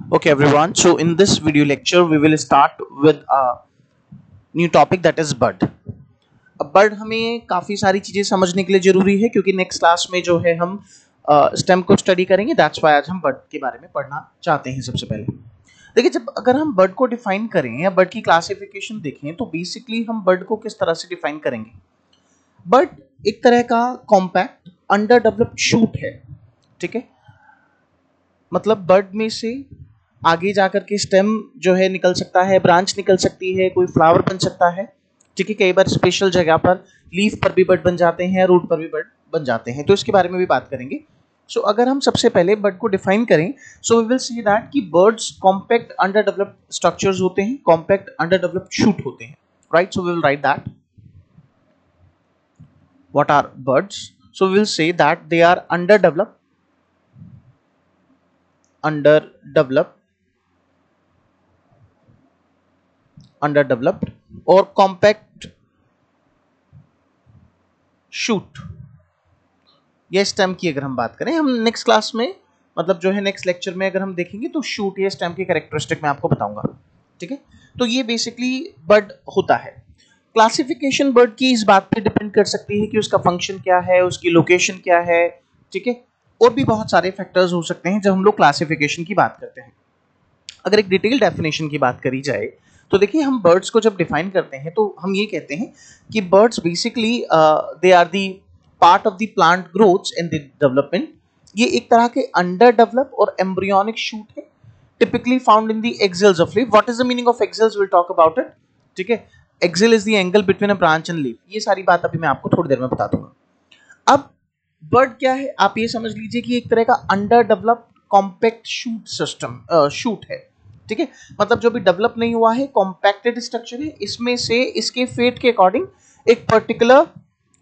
Okay, everyone. So, in this video lecture, we will start with a new topic that is bud. अब bird हमें काफ़ी सारी चीज़ें समझने के लिए ज़रूरी है क्योंकि नेक्स्ट क्लास में जो है हम स्टेम को स्टडी करेंगे। दैट्स वाई आज हम बर्ड के बारे में पढ़ना चाहते हैं। सबसे पहले देखिए, जब अगर हम बर्ड को डिफाइन करें या बर्ड की क्लासिफिकेशन देखें तो बेसिकली हम बर्ड को किस तरह से डिफाइन करेंगे। बर्ड एक तरह का कॉम्पैक्ट अंडर डेवलप्ड शूट है, ठीक है। मतलब बर्ड में से आगे जाकर के स्टेम जो है निकल सकता है, ब्रांच निकल सकती है, कोई फ्लावर बन सकता है, ठीक है। कई बार स्पेशल जगह पर लीफ पर भी बर्ड बन जाते हैं, रूट पर भी बर्ड बन जाते हैं, तो इसके बारे में भी बात करेंगे। सो अगर हम सबसे पहले बर्ड को डिफाइन करें, so we will see that कि birds compact underdeveloped structures होते हैं, कॉम्पैक्ट अंडर डेवलप्ड शूट होते हैं, right. So we will write that what are birds. So we will say that they are underdeveloped और compact shoot या stem की अगर हम बात करें, हम नेक्स्ट क्लास में मतलब जो है नेक्स्ट लेक्चर में अगर हम देखेंगे तो शूट या स्टेम के कैरेक्टरिस्टिक मैं आपको बताऊंगा, ठीक है। तो ये बेसिकली बर्ड होता है। क्लासिफिकेशन बर्ड की इस बात पे डिपेंड कर सकती है कि उसका फंक्शन क्या है, उसकी लोकेशन क्या है, ठीक है। और भी बहुत सारे फैक्टर्स हो सकते हैं जब हम लोग क्लासिफिकेशन की बात करते हैं। अगर एक डिटेल डेफिनेशन की बात करी जाए तो देखिए, हम बर्ड्स को जब डिफाइन करते हैं तो हम ये कहते हैं कि buds basically they are the part of the plant growth and the development. ये एक तरह के अंडर डेवलप और एम्ब्रियोनिक शूट है, typically found in the axils of leaf. What is the meaning of axils, will talk about it, ठीक है। Axil is the angle between a branch and leaf. ये सारी बात अभी मैं आपको थोड़ी देर में बता दूंगा। अब बर्ड क्या है, आप ये समझ लीजिए कि एक तरह का under developed compact shoot system shoot है, ठीक है। मतलब जो भी डेवलप नहीं हुआ है, कॉम्पैक्टेड स्ट्रक्चर है, इसमें से इसके फेट के अकॉर्डिंग एक पर्टिकुलर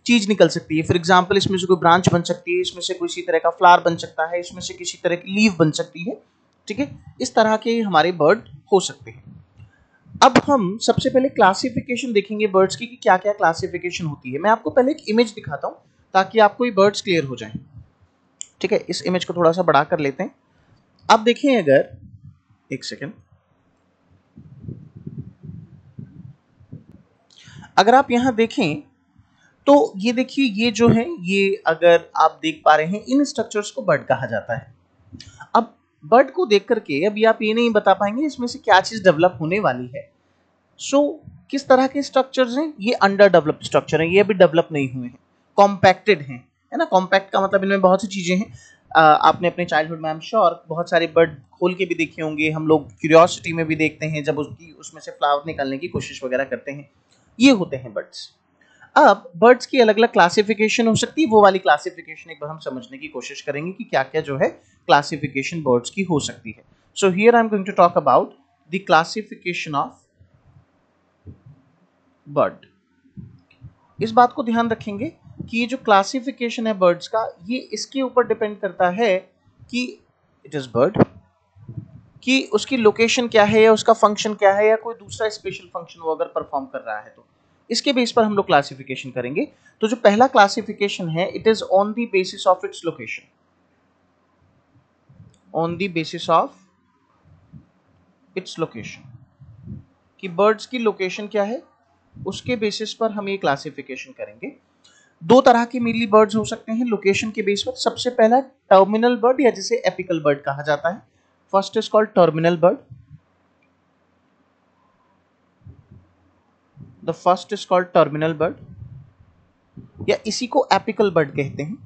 चीज निकल सकती है। फॉर एग्जांपल, इसमें से कोई ब्रांच बन सकती है, इसमें से किसी तरह का फ्लावर बन सकता है, इसमें से किसी तरह की लीफ बन सकती है, ठीक है। इस तरह के हमारे बर्ड हो सकते हैं। अब हम सबसे पहले क्लासिफिकेशन देखेंगे बर्ड्स की कि क्या क्या क्लासिफिकेशन होती है। मैं आपको पहले एक इमेज दिखाता हूं ताकि आपको ये बर्ड्स क्लियर हो जाएं, ठीक है। इस इमेज को थोड़ा सा बड़ा कर लेते हैं। अब देखिए, अगर एक सेकेंड, अगर आप यहां देखें तो ये देखिए, ये जो है, ये अगर आप देख पा रहे हैं, इन स्ट्रक्चर्स को बर्ड कहा जाता है। अब बर्ड को देख करके अभी आप ये नहीं बता पाएंगे इसमें से क्या चीज डेवलप होने वाली है। सो किस तरह के स्ट्रक्चर्स हैं, ये अंडर डेवलप्ड स्ट्रक्चर हैं, ये अभी डेवलप नहीं हुए हैं, कॉम्पैक्टेड हैं, है ना। कॉम्पैक्ट का मतलब इनमें बहुत सी चीजें हैं। आपने अपने चाइल्डहुड में आई एम श्योर बहुत सारे बर्ड खोल के भी देखे होंगे, हम लोग क्यूरियोसिटी में भी देखते हैं जब उसमें से फ्लावर निकालने की कोशिश वगैरह करते हैं। ये होते हैं बर्ड्स। अब बर्ड्स की अलग अलग क्लासिफिकेशन हो सकती है, वो वाली क्लासिफिकेशन एक बार हम समझने की कोशिश करेंगे कि क्या क्या जो है क्लासिफिकेशन बर्ड्स की हो सकती है। So here I am going to talk about the classification of bird. इस बात को ध्यान रखेंगे कि ये जो क्लासिफिकेशन है बर्ड्स का, ये इसके ऊपर डिपेंड करता है कि इट इज बर्ड, कि उसकी लोकेशन क्या है या उसका फंक्शन क्या है या कोई दूसरा स्पेशल फंक्शन वो अगर परफॉर्म कर रहा है तो इसके बेस पर हम लोग क्लासिफिकेशन करेंगे। तो जो पहला क्लासिफिकेशन है, it is on the basis of its location, on the basis of its location, कि बर्ड्स की लोकेशन क्या है उसके बेसिस पर हम ये क्लासिफिकेशन करेंगे। दो तरह के मेनली बर्ड्स हो सकते हैं लोकेशन के बेस पर। सबसे पहला टर्मिनल बर्ड या जिसे एपिकल बर्ड कहा जाता है। First is called terminal bud, the first is called terminal bud, या इसी को एपिकल बर्ड कहते हैं।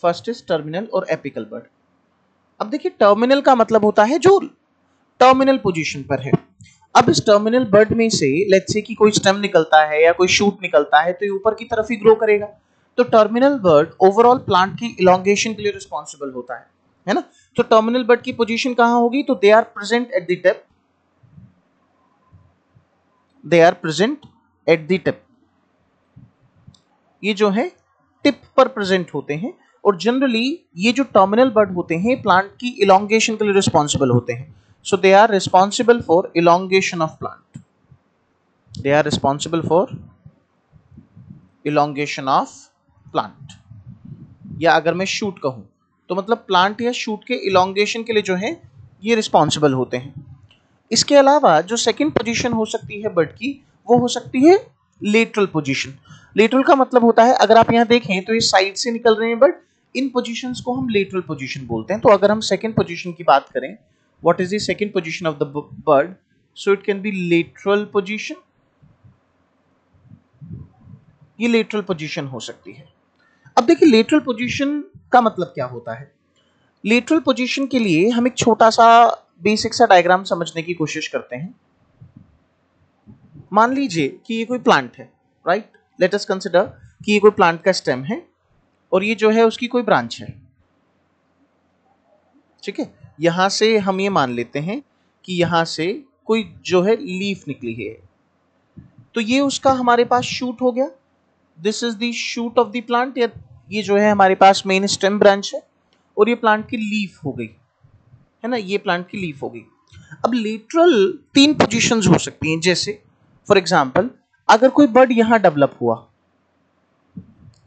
फर्स्ट इज टर्मिनल और एपिकल बर्ड। अब देखिए, टर्मिनल का मतलब होता है जो टर्मिनल पोजीशन पर है। अब इस टर्मिनल बर्ड में से लेट्स से कि कोई स्टेम निकलता है या कोई शूट निकलता है तो ये ऊपर की तरफ ही ग्रो करेगा। तो टर्मिनल बर्ड ओवरऑल प्लांट की इलोंगेशन के लिए रिस्पॉन्सिबल होता है ना। तो टर्मिनल बर्ड की पोजीशन कहां होगी, तो they are present at the tip, they are present at the tip. ये जो है टिप पर प्रेजेंट होते हैं और जनरली ये जो टर्मिनल बर्ड होते हैं प्लांट की इलोंगेशन के लिए रिस्पॉन्सिबल होते हैं। So they are responsible for elongation of plant. They are responsible for elongation of plant. या अगर मैं शूट कहूं तो मतलब प्लांट या शूट के इलोंगेशन के लिए जो है ये रिस्पॉन्सिबल होते हैं। इसके अलावा जो सेकंड पोजीशन हो सकती है बर्ड की, वो हो सकती है लेटरल पोजीशन। लेटरल का मतलब होता है, अगर आप यहाँ देखें तो ये साइड से निकल रहे हैं बर्ड, इन पोजीशंस को हम लेटरल पोजीशन बोलते हैं। तो अगर हम सेकंड पोजीशन की बात करें, what is the second position of the bird, so it can be lateral position. ये लेटरल पोजीशन हो सकती है। अब देखिए लेटरल पोजीशन का मतलब क्या होता है। लेटरल पोजीशन के लिए हम एक छोटा सा बेसिक सा डायग्राम समझने की कोशिश करते हैं। मान लीजिए कि ये कोई प्लांट है, राइट, लेट अस कंसिडर कि ये कोई प्लांट का स्टेम है और ये जो है उसकी कोई ब्रांच है, ठीक है। यहां से हम ये मान लेते हैं कि यहां से कोई जो है लीफ निकली है, तो ये उसका हमारे पास शूट हो गया। This is the shoot of the plant, या ये जो है हमारे पास मेन स्टेम ब्रांच है, और ये प्लांट की लीफ हो गई, है ना, ये प्लांट की लीफ हो गई। अब लेटरल तीन पोजीशंस हो सकती हैं, जैसे फॉर एग्जांपल अगर कोई बर्ड यहां डेवलप हुआ,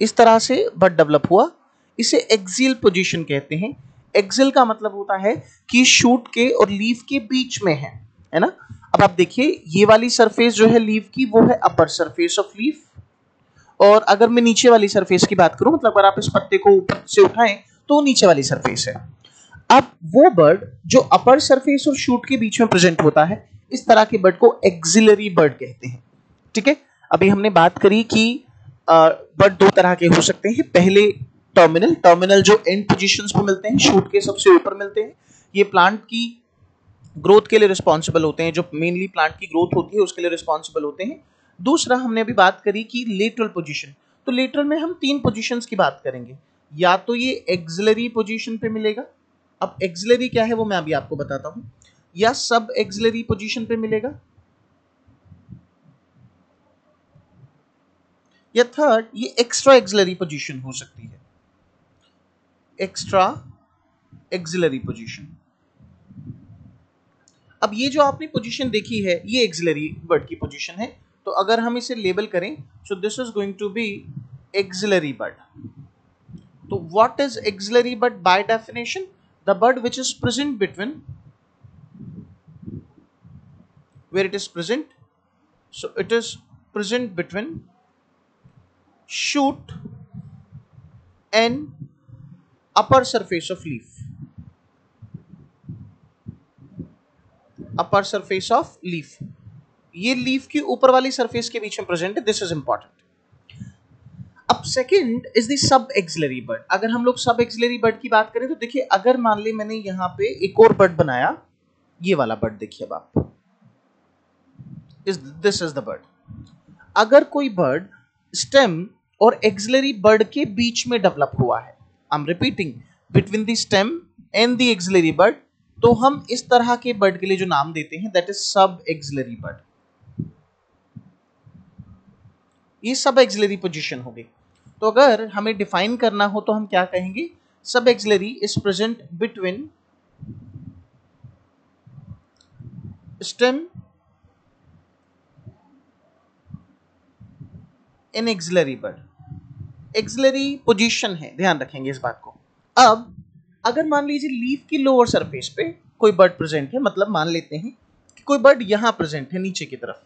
इस तरह से बर्ड डेवलप हुआ, इसे एक्सियल पोजीशन कहते हैं। एक्सियल का मतलब होता है कि शूट के और लीफ के बीच में है ना। अब आप देखिए ये वाली सरफेस जो है लीफ की, वो है अपर सरफेस ऑफ लीफ, और अगर मैं नीचे वाली सरफेस की बात करूं, मतलब अगर आप इस पत्ते को ऊपर से उठाएं तो नीचे वाली सरफेस है। अब वो बर्ड जो अपर सरफेस और शूट के बीच में प्रेजेंट होता है, इस तरह के बर्ड को एक्सिलरी बर्ड कहते हैं, ठीक है। अभी हमने बात करी कि बर्ड दो तरह के हो सकते हैं। पहले टर्मिनल, टर्मिनल जो एंड पोजीशंस पे मिलते हैं, शूट के सबसे ऊपर मिलते हैं, ये प्लांट की ग्रोथ के लिए रिस्पॉन्सिबल होते हैं, जो मेनली प्लांट की ग्रोथ होती है उसके लिए रिस्पॉन्सिबल होते हैं। दूसरा हमने अभी बात करी कि लेटरल पोजीशन, तो लेटरल में हम तीन पोजीशंस की बात करेंगे। या तो ये एक्सिलरी पोजीशन पे मिलेगा, अब एक्सिलरी क्या है वो मैं अभी आपको बताता हूं, या सब एक्सिलरी पोजीशन पे मिलेगा, या थर्ड ये एक्स्ट्रा एक्सिलरी पोजीशन हो सकती है, एक्स्ट्रा एक्सिलरी पोजीशन। अब ये जो आपने पोजीशन देखी है ये एक्सिलरी बर्ड की पोजीशन है, तो अगर हम इसे लेबल करें, so this is going to be axillary bud. तो what is axillary bud by definition? The bud which is present between, where it is present, so it is present between shoot and upper surface of leaf, upper surface of leaf, ये leaf की ऊपर वाली surface के बीच में present है, this is important. अब second is the sub axillary bud. अगर हम लोग सब एक्सिलरी बर्ड की बात करें तो देखिए, अगर मान ले मैंने यहां पे एक और बर्ड बनाया, ये वाला बर्ड देखिए, अब आप दिस इज द बर्ड। अगर कोई बर्ड स्टेम और एक्सिलरी बर्ड के बीच में डेवलप हुआ है, I am repeating, between the stem and the axillary bud, तो हम इस तरह के बर्ड के लिए जो नाम देते हैं दैट इज सब एक्सिलरी बर्ड। ये सब एक्सिलरी पोजीशन हो गई। तो अगर हमें डिफाइन करना हो तो हम क्या कहेंगे? सब axillary is present between stem and axillary bird. Axillary position है, ध्यान रखेंगे इस बात को। अब अगर मान लीजिए लीफ की लोअर सरफेस पे कोई बर्ड प्रेजेंट है, मतलब मान लेते हैं कि कोई बर्ड यहां प्रेजेंट है नीचे की तरफ,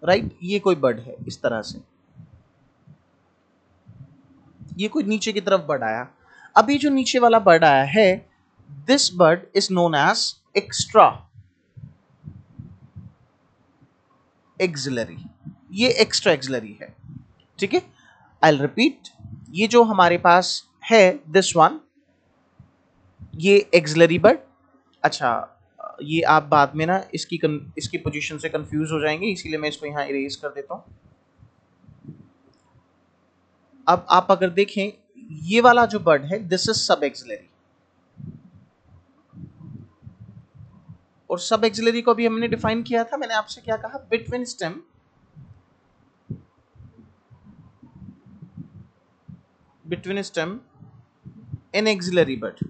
राइट, ये कोई बर्ड है इस तरह से, ये कोई नीचे की तरफ बर्ड आया। अभी जो नीचे वाला बर्ड आया है, this bird is known as extra axillary, ये एक्स्ट्रा एक्सिलरी है, ठीक है। आई विल रिपीट, ये जो हमारे पास है दिस वन, ये एक्सिलरी बर्ड। अच्छा, ये आप बाद में ना इसकी पोजीशन से कंफ्यूज हो जाएंगे, इसीलिए मैं इसको यहां इरेज कर देता हूं। अब आप अगर देखें, ये वाला जो बर्ड है दिस इज सब एक्सिलरी, और सब एक्सिलरी को भी हमने डिफाइन किया था, मैंने आपसे क्या कहा? Between stem and axillary bird.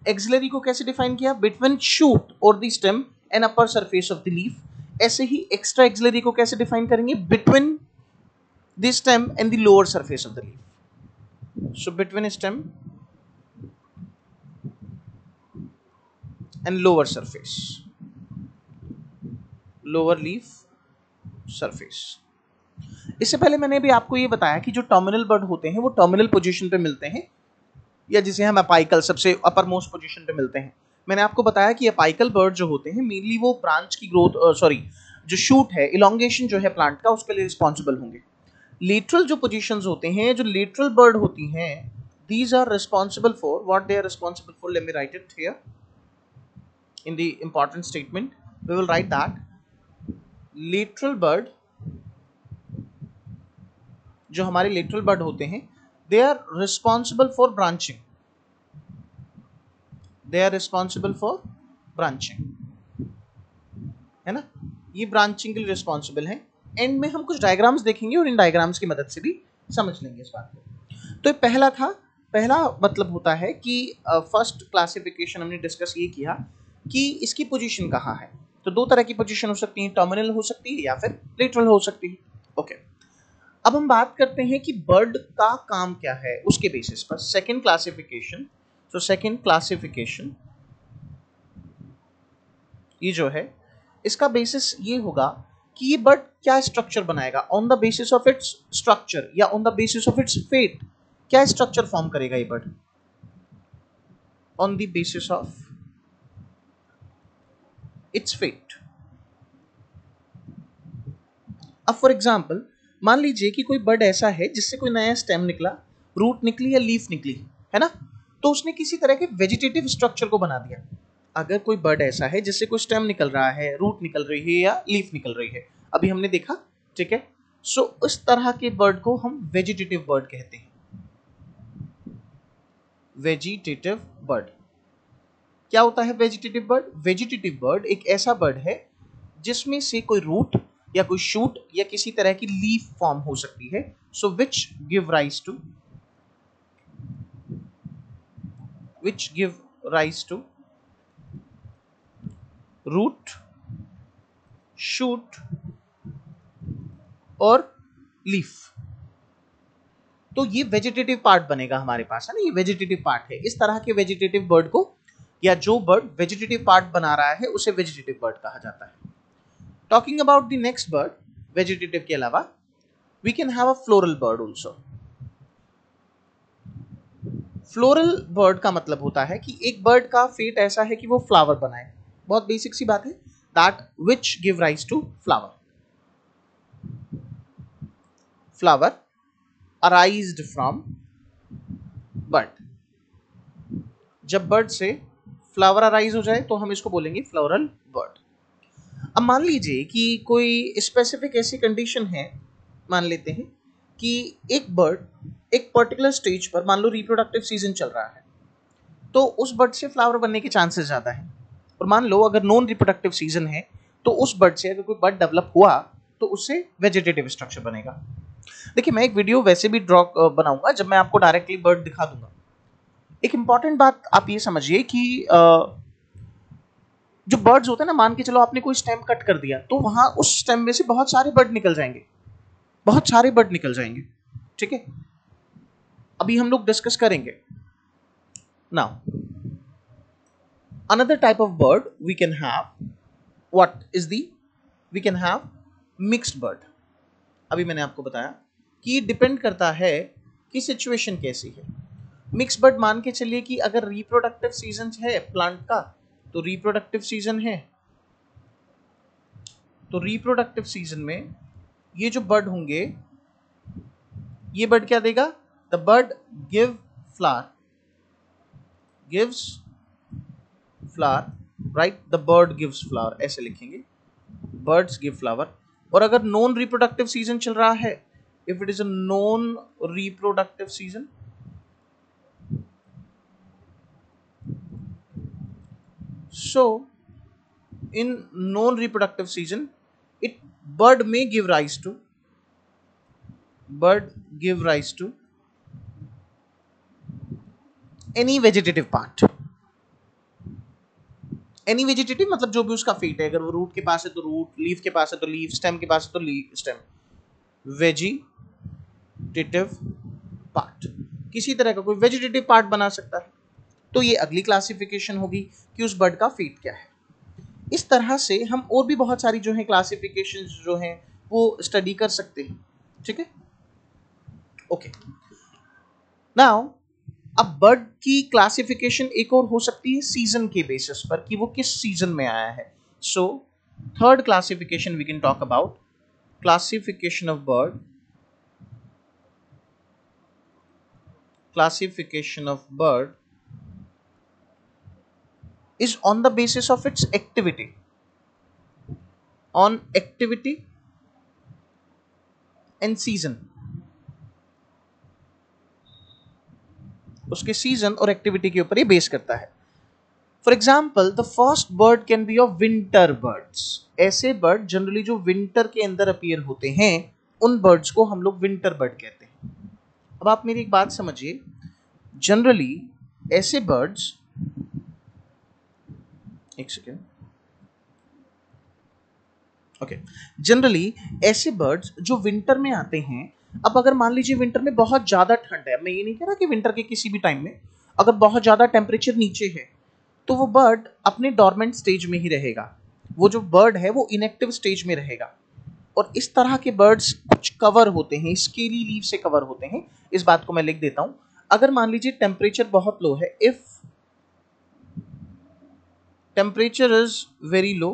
Axillary को कैसे डिफाइन किया? बिटवीन शूट और the stem and upper surface of the leaf. ऐसे ही एक्स्ट्रा एक्सिलरी को कैसे डिफाइन करेंगे? Between the stem and the lower surface of the leaf. So between stem and lower surface, lower leaf surface. इससे पहले मैंने भी आपको ये बताया कि जो टर्मिनल बर्ड होते हैं वो टर्मिनल पोजीशन पे मिलते हैं, या जिसे हम अपाइकल सबसे अपर मोस्ट पोजीशन पे मिलते हैं। मैंने आपको बताया कि अपाइकल बर्ड जो होते हैं मेनली वो ब्रांच की ग्रोथ, जो शूट है, इलोंगेशन जो है प्लांट का, उसके लिए रिस्पॉन्सिबल होंगे। लेटरल जो पोजीशंस होते हैं, जो लेटरल बर्ड होती हैं, these are responsible for what they are responsible for. Let me write it here in the important statement. We will write that lateral bird, जो हमारे लेटरल बर्ड होते हैं, they are responsible for branching, they are responsible for branching, है ना, ये branching के लिए responsible है। एंड में हम कुछ डायग्राम्स देखेंगे और इन डायग्राम्स की मदद से भी समझ लेंगे इस बात को। तो पहला था, पहला मतलब होता है कि फर्स्ट क्लासिफिकेशन हमने डिस्कस ये किया कि इसकी पोजीशन कहाँ है। तो दो तरह की पोजीशन हो सकती है, टर्मिनल हो सकती है या फिर लेटरल हो सकती है। ओके, अब हम बात करते हैं कि बर्ड का काम क्या है उसके बेसिस पर। सेकंड क्लासिफिकेशन, तो सेकंड क्लासिफिकेशन ये जो है इसका बेसिस ये होगा कि ये बर्ड क्या स्ट्रक्चर बनाएगा, on the basis of its structure या on the basis of its fate. क्या स्ट्रक्चर फॉर्म करेगा ये bud on the basis of its fate. अब फॉर एग्जाम्पल मान लीजिए कि कोई बर्ड ऐसा है जिससे कोई नया स्टेम निकला, रूट निकली या लीफ निकली, है ना, तो उसने किसी तरह के वेजिटेटिव स्ट्रक्चर को बना दिया। अगर कोई बर्ड ऐसा है जिससे कोई स्टेम निकल रहा है, रूट निकल रही है या लीफ निकल रही है, अभी हमने देखा, ठीक है। सो इस तरह के बर्ड को हम वेजिटेटिव बर्ड कहते हैं। वेजिटेटिव बर्ड क्या होता है? वेजिटेटिव बर्ड, वेजिटेटिव बर्ड एक ऐसा बर्ड है जिसमें से कोई रूट या कोई शूट या किसी तरह की लीफ फॉर्म हो सकती है। So which give rise to root, shoot और लीफ। तो ये वेजिटेटिव पार्ट बनेगा हमारे पास, है ना, ये वेजिटेटिव पार्ट है। इस तरह के वेजिटेटिव बर्ड को, या जो बर्ड वेजिटेटिव पार्ट बना रहा है, उसे वेजिटेटिव बर्ड कहा जाता है। Talking about the next bird, vegetative के अलावा we can have a floral bird also. Floral bird का मतलब होता है कि एक बर्ड का फेट ऐसा है कि वो फ्लावर बनाए। बहुत बेसिक सी बात है, that which give rise to flower. Flower arised from bird. जब बर्ड से फ्लावर अराइज हो जाए तो हम इसको बोलेंगे फ्लोरल बर्ड। अब मान लीजिए कि कोई स्पेसिफिक ऐसी कंडीशन है, मान लेते हैं कि एक बर्ड एक पर्टिकुलर स्टेज पर, मान लो रिप्रोडक्टिव सीजन चल रहा है, तो उस बर्ड से फ्लावर बनने के चांसेस ज़्यादा हैं। और मान लो अगर नॉन रिप्रोडक्टिव सीजन है तो उस बर्ड से अगर कोई बर्ड डेवलप हुआ तो उससे वेजिटेटिव स्ट्रक्चर बनेगा। देखिए, मैं एक वीडियो वैसे भी ड्रॉ बनाऊंगा जब मैं आपको डायरेक्टली बर्ड दिखा दूंगा। एक इंपॉर्टेंट बात आप ये समझिए कि जो बर्ड्स होते हैं ना, मान के चलो आपने कोई स्टेम कट कर दिया तो वहां उस स्टेम में से बहुत सारे बर्ड निकल जाएंगे, बहुत सारे बर्ड निकल जाएंगे, ठीक है। अभी हम लोग डिस्कस करेंगे। Now another type of bird we can have, what is the, we can have mixed bird। अभी मैंने आपको बताया कि डिपेंड करता है कि सिचुएशन कैसी है। मिक्स बर्ड मान के चलिए कि अगर रिप्रोडक्टिव सीजन है प्लांट का, तो रिप्रोडक्टिव सीजन है, तो रिप्रोडक्टिव सीजन में ये जो बर्ड होंगे, ये बर्ड क्या देगा? The bird give flower, gives flower, right, the bird gives flower, ऐसे लिखेंगे, बर्ड्स गिव फ्लावर। और अगर नॉन रिप्रोडक्टिव सीजन चल रहा है, if it is a non reproductive season, so in non-reproductive season it bird may give rise to any vegetative part। any vegetative मतलब जो भी उसका फेट है, अगर वो रूट के पास है तो रूट, लीफ के पास है तो लीफ, स्टेम के पास है तो लीफ स्टेम, वेजिटेटिव पार्ट, किसी तरह का कोई वेजिटेटिव पार्ट बना सकता है। तो ये अगली क्लासिफिकेशन होगी कि उस बर्ड का फेट क्या है। इस तरह से हम और भी बहुत सारी जो है क्लासिफिकेशन जो है वो स्टडी कर सकते हैं, ठीक है। ओके, नाउ अब बर्ड की क्लासिफिकेशन एक और हो सकती है सीजन के बेसिस पर कि वो किस सीजन में आया है। So third classification we can talk about classification of bird, classification of bird is on the basis of its activity, on activity and season, उसके सीजन और एक्टिविटी के ऊपर ये बेस करता है। For example the first bird can be of winter birds, ऐसे bird generally जो winter के अंदर अपीयर होते हैं उन बर्ड्स को हम लोग विंटर बर्ड कहते हैं। अब आप मेरी एक बात समझिए, जनरली ऐसे बर्ड्स, एक सेकेंड, ओके, जनरली ऐसे बर्ड्स जो विंटर में आते हैं, अब अगर मान लीजिए विंटर में बहुत ज्यादा ठंड है, मैं ये नहीं कह रहा कि विंटर के किसी भी टाइम में, अगर बहुत ज्यादा टेम्परेचर नीचे है तो वो बर्ड अपने डॉर्मेंट स्टेज में ही रहेगा, वो जो बर्ड है वो इनएक्टिव स्टेज में रहेगा। और इस तरह के बर्ड्स कुछ कवर होते हैं, स्केली लीव से कवर होते हैं। इस बात को मैं लिख देता हूं, अगर मान लीजिए टेम्परेचर बहुत लो है, if temperature is very low,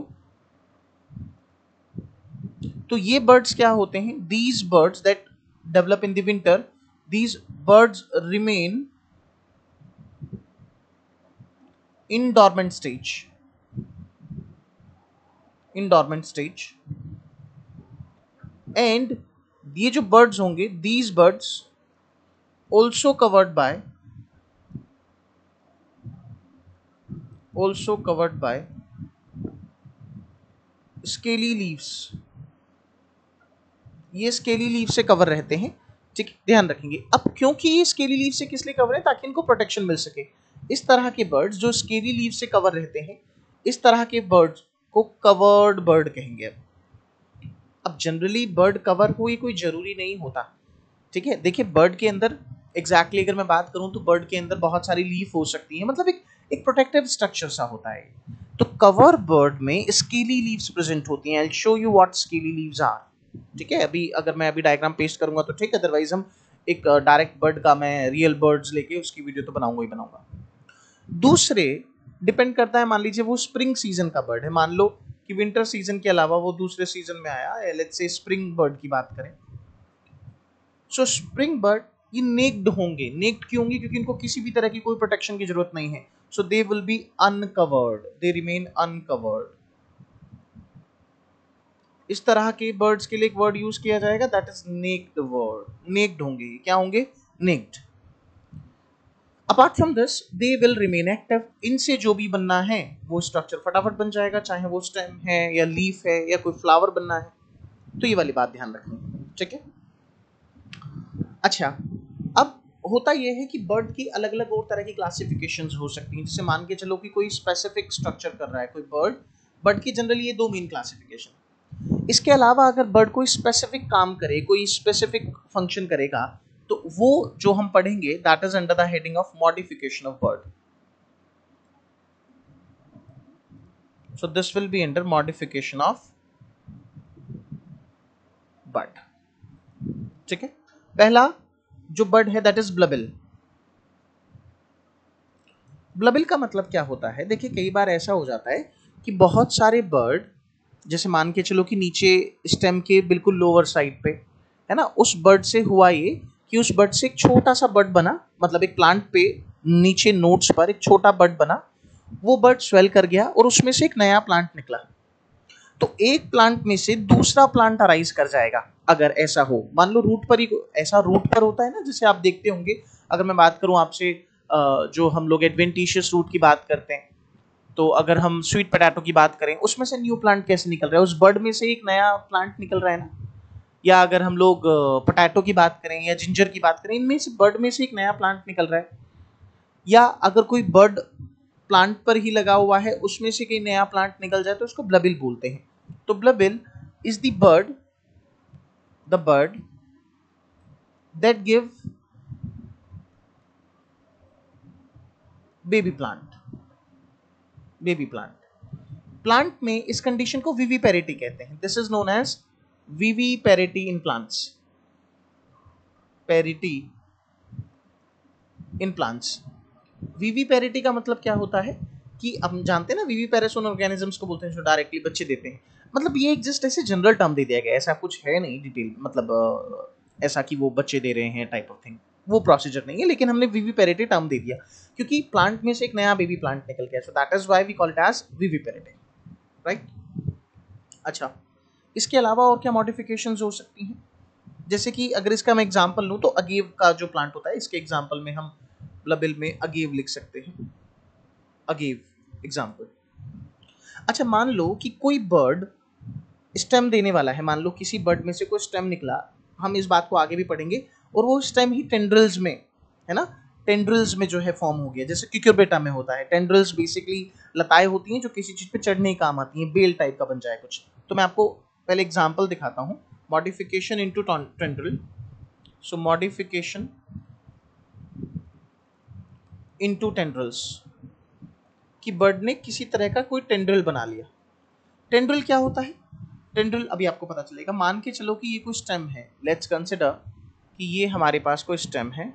तो ये बर्ड्स क्या होते हैं, these birds that develop in the winter, these birds remain in dormant stage, in dormant stage, and ये जो बर्ड्स होंगे these birds also covered by scaly leaves, ये scaly leave से कवर रहते हैं, ठीक, ध्यान रखेंगे। अब क्योंकि ये स्केली लीव से किस लिए कवर है, ताकि इनको प्रोटेक्शन मिल सके। इस तरह के बर्ड्स जो स्केली लीव से कवर रहते हैं, इस तरह के बर्ड्स को कवर्ड बर्ड कहेंगे। अब जनरली बर्ड कवर हो ये कोई जरूरी नहीं होता, ठीक है। देखिए बर्ड के अंदर एग्जैक्टली अगर मैं बात करूं तो बर्ड के अंदर बहुत सारी लीफ हो सकती है, मतलब एक प्रोटेक्टिव स्ट्रक्चर सा होता है। तो कवर बर्ड में स्केली लीव्स प्रेजेंट होती हैं। I will show you what scaly leaves are, ठीक है। अभी अगर मैं अभी डायग्राम पेस्ट करूंगा तो ठीक, अदरवाइज हम एक डायरेक्ट बर्ड का मैं रियल बर्ड्स लेके उसकी वीडियो तो बनाऊंगा ही बनाऊंगा। दूसरे डिपेंड करता है, मान लीजिए वो स्प्रिंग सीजन का बर्ड है, मान लो कि विंटर सीजन के अलावा वो दूसरे सीजन में आया, लेट्स से स्प्रिंग बर्ड की बात करें। सो स्प्रिंग बर्ड ये नेक्ड होंगे, नेक्ड क्यों होंगे, क्योंकि इनको किसी भी तरह की कोई प्रोटेक्शन की जरूरत नहीं है। So they will be uncovered, they remain uncovered. इस तरह के बर्ड्स के लिए एक वर्ड यूज किया जाएगा, that is naked word, naked होंगे, क्या होंगे, naked. Apart from this they will remain active, इनसे जो भी बनना है वो स्ट्रक्चर फटाफट बन जाएगा, चाहे वो स्टेम है या लीफ है या कोई फ्लावर बनना है, तो ये वाली बात ध्यान रखनी, ठीक है। अच्छा, अब होता यह है कि बर्ड की अलग अलग और तरह की क्लासिफिकेशंस हो सकती हैं। जैसे मान के चलो कि कोई स्पेसिफिक स्ट्रक्चर कर रहा है कोई बर्ड, बर्ड की जनरली ये दो मेन क्लासिफिकेशन। इसके अलावा अगर बर्ड कोई स्पेसिफिक काम करे, कोई स्पेसिफिक फंक्शन करेगा, तो वो जो हम पढ़ेंगे that is under the heading of modification of bird. So this will be under modification of bird, ठीक है। पहला जो बर्ड है दैट इज ब्लबिल। ब्लबिल का मतलब क्या होता है, देखिए कई बार ऐसा हो जाता है कि बहुत सारे बर्ड, जैसे मान के चलो कि नीचे स्टेम के बिल्कुल लोअर साइड पे है ना, उस बर्ड से हुआ ये कि उस बर्ड से एक छोटा सा बर्ड बना, मतलब एक प्लांट पे नीचे नोट्स पर एक छोटा बर्ड बना, वो बर्ड स्वेल कर गया और उसमें से एक नया प्लांट निकला। तो एक प्लांट में से दूसरा प्लांट अराइज कर जाएगा अगर ऐसा हो, मान लो रूट पर ही, ऐसा रूट पर होता है ना, जैसे आप देखते होंगे। अगर मैं बात करूं आपसे, जो हम लोग एडवेंटिशियस रूट की बात करते हैं, तो अगर हम स्वीट पोटैटो की बात करें, उसमें से न्यू प्लांट कैसे निकल रहा है, उस बर्ड में से एक नया प्लांट निकल रहा है ना। या अगर हम लोग पोटैटो की बात करें या जिंजर की बात करें, इनमें से बर्ड में से एक नया प्लांट निकल रहा है। या अगर कोई बर्ड प्लांट पर ही लगा हुआ है, उसमें से कोई नया प्लांट निकल जाए तो उसको ब्लबिल बोलते हैं। तो bulbil is the bud baby plant. Baby plant, plant में इस कंडीशन को विविपेरिटी कहते हैं। This is known as viviparity in plants. Parity in plants. Viviparity का मतलब क्या होता है कि हम जानते हैं ना, विविपेरस उन ऑर्गेनिजम्स को बोलते हैं जो डायरेक्टली बच्चे देते हैं। मतलब ये एक जस्ट ऐसे जनरल टर्म दे दिया गया, ऐसा कुछ है नहीं डिटेल, मतलब ऐसा कि वो बच्चे दे रहे हैं टाइप ऑफ थिंग, वो प्रोसीजर नहीं है, लेकिन हमने विविपेरिटी टर्म दे दिया क्योंकि प्लांट में से एक नया बेबी प्लांट निकल गया, so that is why we call it as viviparity, right. अच्छा, इसके अलावा और क्या मॉडिफिकेशंस हो सकती हैं? जैसे कि अगर इसका मैं एग्जांपल लूं तो अगेव का जो प्लांट होता है, इसके एग्जांपल में हम लबिल में अगेव लिख सकते हैं। Agave example. अच्छा, मान लो कि कोई बर्ड स्टेम देने वाला है, मान लो किसी बर्ड में से कोई स्टेम निकला, हम इस बात को आगे भी पढ़ेंगे, और वो स्टेम ही टेंड्रिल्स में, है ना, टेंड्रिल्स में जो है फॉर्म हो गया, जैसे क्यूक्यूरबिटा में होता है। टेंड्रिल्स बेसिकली लताएं होती हैं जो किसी चीज पे चढ़ने के काम आती हैं, बेल टाइप का बन जाए कुछ। तो मैं आपको पहले एग्जांपल दिखाता हूँ, मॉडिफिकेशन इनटू टेंड्रिल। सो मॉडिफिकेशन इनटू टेंड्रिल्स, कि बर्ड ने किसी तरह का कोई टेंड्रिल बना लिया। टेंड्रिल क्या होता है? टेंड्रिल अभी आपको पता चलेगा। मान के चलो कि ये कोई स्टेम है, लेट्स कंसिडर कि ये हमारे पास कोई स्टेम है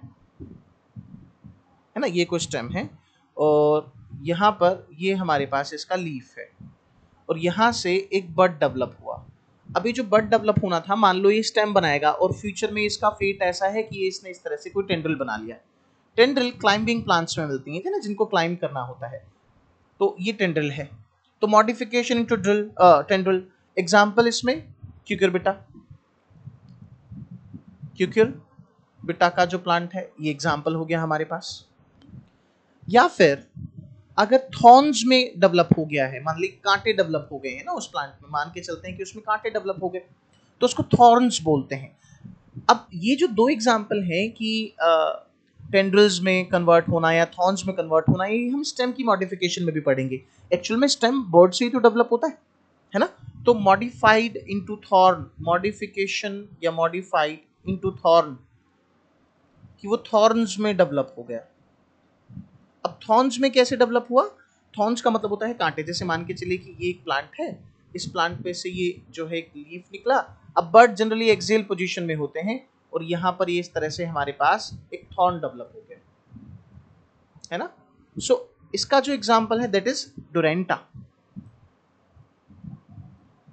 ना, ये कोई स्टेम है, और यहाँ पर ये हमारे पास इसका लीफ है, और यहाँ से एक बड डेवलप हुआ। अभी जो बड डेवलप होना था, मान लो ये स्टेम बनाएगा और फ्यूचर में इसका फेट ऐसा है कि ये इसने इस तरह से कोई टेंड्रिल बना लिया। टेंड्रिल क्लाइंबिंग प्लांट्स में मिलती है ना, जिनको क्लाइंब करना होता है, तो ये टेंड्रिल है। तो मॉडिफिकेशन इनटू टेंड्रिल, एग्जांपल इसमें क्यूक्यूरबिटा। क्यूक्यूरबिटा का जो प्लांट है, ये एग्जांपल हो गया हमारे पास। या फिर अगर थॉर्न्स में डेवलप हो गया है, मान ली कांटे डेवलप हो गए हैं ना उस प्लांट में, मान के चलते हैं कि उसमें कांटे डेवलप हो गए, तो उसको थॉर्न्स बोलते हैं। अब ये जो दो एग्जांपल हैं कि टेंड्रिल्स में कन्वर्ट होना या थॉर्न्स में कन्वर्ट होना, ये हम स्टेम की मॉडिफिकेशन में भी पढ़ेंगे। एक्चुअल में स्टेम बर्ड से ही तो डेवलप होता है ना। तो मॉडिफाइड इनटू थॉर्न, मॉडिफिकेशन या मॉडिफाइड इनटू थॉर्न, कि वो थॉर्न्स में डेवलप हो गया। अब थॉर्न्स में कैसे डेवलप हुआ? थॉर्न्स का मतलब होता है कांटे। जैसे मान के चलिए कि ये एक प्लांट है, इस प्लांट पे से ये जो है एक लीफ निकला। अब बर्ड जनरली एक्सेल पोजीशन में होते हैं, और यहाँ पर ये इस तरह से हमारे पास एक थॉर्न डेवलप हो गया, है ना। सो इसका जो एग्जांपल है दैट इज डोरेंटा।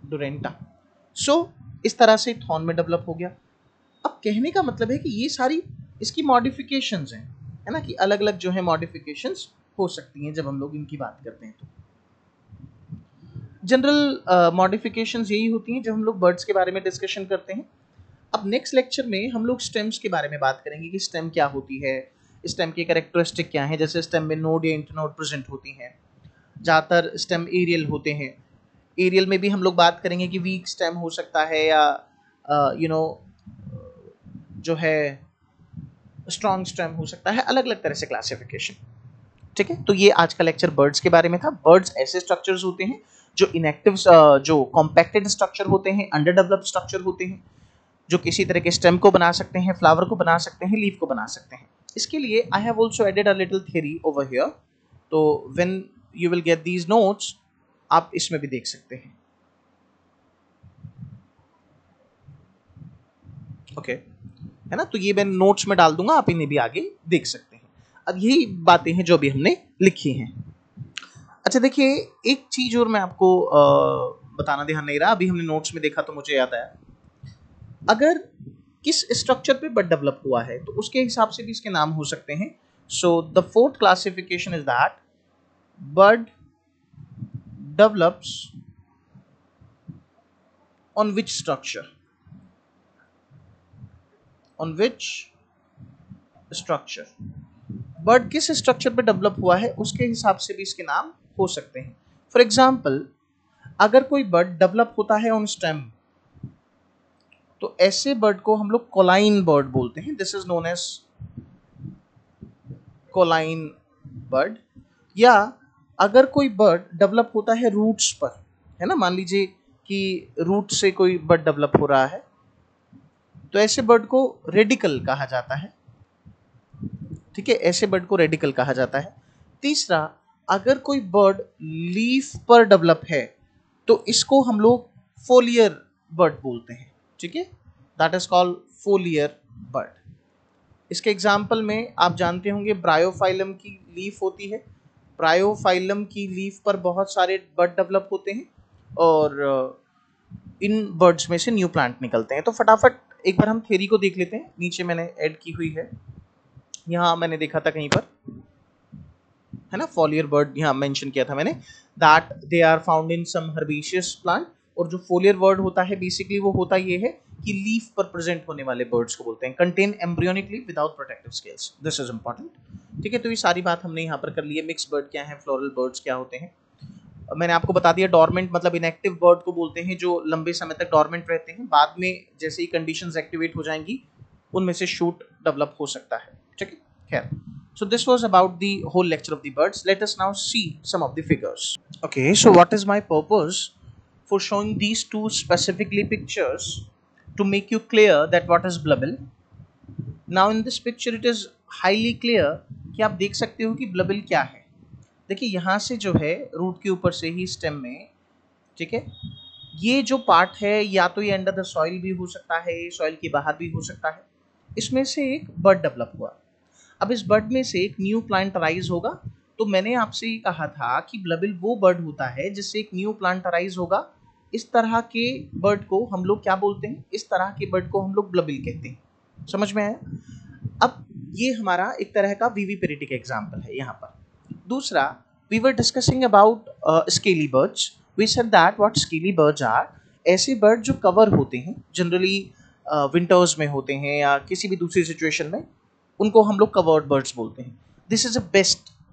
डोरेंटा। सो इस तरह से थॉर्न में डेवलप हो गया। अब कहने का मतलब है कि ये सारी इसकी मॉडिफिकेशंस हैं, है ना, कि अलग अलग जो है मॉडिफिकेशंस हो सकती हैं जब हम लोग इनकी बात करते हैं। तो जनरल मॉडिफिकेशंस यही होती हैं जब हम लोग बर्ड्स के बारे में डिस्कशन करते हैं। अब नेक्स्ट लेक्चर में हम लोग स्टेम्स के बारे में बात करेंगे कि स्टेम क्या होती है, स्टेम की कैरेक्टरिस्टिक क्या है। जैसे स्टेम में नोड या इंटरनोड प्रेजेंट होती हैं, ज़्यादातर स्टेम एरियल होते हैं। एरियल में भी हम लोग बात करेंगे कि वीक स्टेम हो सकता है या जो है स्ट्रॉन्ग स्टेम हो सकता है, अलग अलग तरह से क्लासिफिकेशन। ठीक है, तो ये आज का लेक्चर बर्ड्स के बारे में था। बर्ड्स ऐसे स्ट्रक्चर्स होते हैं जो इनएक्टिव, जो कॉम्पैक्टेड स्ट्रक्चर होते हैं, अंडर डेवलप्ड स्ट्रक्चर होते हैं, जो किसी तरह के स्टेम को बना सकते हैं, फ्लावर को बना सकते हैं, लीफ को बना सकते हैं। इसके लिए I have also added a little theory over here, तो when you will get these notes, आप इसमें भी देख सकते हैं। ओके, है ना, तो ये मैं नोट्स में डाल दूंगा, आप इन्हें भी आगे देख सकते हैं। अब यही बातें हैं जो अभी हमने लिखी हैं। अच्छा देखिए, एक चीज और मैं आपको बताना ध्यान नहीं रहा, अभी हमने नोट्स में देखा तो मुझे याद आया। अगर किस स्ट्रक्चर पे बर्ड डेवलप हुआ है तो उसके हिसाब से भी इसके नाम हो सकते हैं। So the fourth classification is that bird develops on which structure, on which structure, bird किस स्ट्रक्चर पे डेवलप हुआ है उसके हिसाब से भी इसके नाम हो सकते हैं। फॉर एग्जाम्पल, अगर कोई बर्ड डेवलप होता है ऑन स्टेम, तो ऐसे बर्ड को हम लोग कोलाइन बर्ड बोलते हैं। This is known as cauline bird. या अगर कोई बर्ड डेवलप होता है रूट्स पर, है ना, मान लीजिए कि रूट से कोई बर्ड डेवलप हो रहा है, तो ऐसे बर्ड को रेडिकल कहा जाता है। ठीक है, ऐसे बर्ड को रेडिकल कहा जाता है। तीसरा, अगर कोई बर्ड लीफ पर डेवलप है तो इसको हम लोग फोलियर बर्ड बोलते हैं, ठीक है, दैट इज कॉल्ड फोलियर बर्ड। इसके एग्जाम्पल में आप जानते होंगे ब्रायोफाइलम की लीफ होती है, ब्रायोफाइलम की लीफ पर बहुत सारे बर्ड डेवलप होते हैं और इन बर्ड्स में से न्यू प्लांट निकलते हैं। तो फटाफट एक बार हम थ्योरी को देख लेते हैं, नीचे मैंने ऐड की हुई है, यहाँ मैंने देखा था कहीं पर, है ना, फोलियर बर्ड यहाँ मेंशन किया था मैंने, that they are found in some herbaceous plant. और जो फोलियर बर्ड होता है बेसिकली वो होता ये है कि लीफ पर प्रेजेंट होने वाले बर्ड्स को बोलते हैं, contain embryonic leaf without protective scales, this is important, ठीक है। तो ये सारी बात हमने यहाँ पर कर ली है। मिक्स बर्ड क्या है, फ्लोरल बर्ड्स क्या होते हैं, मैंने आपको बता दिया। डॉर्मेंट मतलब इनएक्टिव बर्ड को बोलते हैं जो लंबे समय तक डॉर्मेंट रहते हैं, बाद में जैसे ही कंडीशंस एक्टिवेट हो जाएंगी उनमें से शूट डेवलप हो सकता है, ठीक है। खैर, so this was about the whole lecture of the birds. Let us now see some of the figures. Okay, so what is my purpose for showing these two specifically pictures? To make you clear that what is blubble. Now in this picture it is highly clear कि आप देख सकते हो कि blubble क्या है। देखिए यहाँ से जो है रूट के ऊपर से ही स्टेम में, ठीक है, ये जो पार्ट है या तो ये अंडर द सॉइल भी हो सकता है, सॉइल के बाहर भी हो सकता है, इसमें से एक बर्ड डेवलप हुआ। अब इस बर्ड में से एक न्यू प्लांट अराइज होगा। तो मैंने आपसे ये कहा था कि ब्लबिल वो बर्ड होता है जिससे एक न्यू प्लांट अराइज होगा। इस तरह के बर्ड को हम लोग क्या बोलते हैं, इस तरह के बर्ड को हम लोग ब्लबिल कहते हैं। समझ में आया? अब ये हमारा एक तरह का विविपेरिटिक एग्जाम्पल है। यहाँ पर दूसरा, we were discussing about scaly birds. We said that what scaly birds are, ऐसे बर्ड जो कवर होते हैं, जनरली विंटर्स में होते हैं या किसी भी दूसरी सिचुएशन में, उनको हम लोग कवर्ड बर्ड्स बोलते हैं। This is a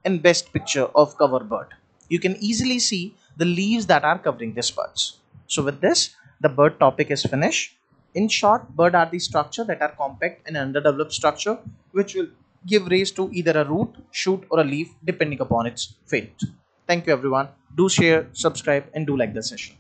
best picture of cover bird. You can easily see the leaves that are covering this birds. So with this, the bird topic is finished. In short, bird are the structure that are compact and underdeveloped structure which will give rise to either a root, shoot or a leaf depending upon its fate. Thank you everyone. Do share, subscribe and do like the session.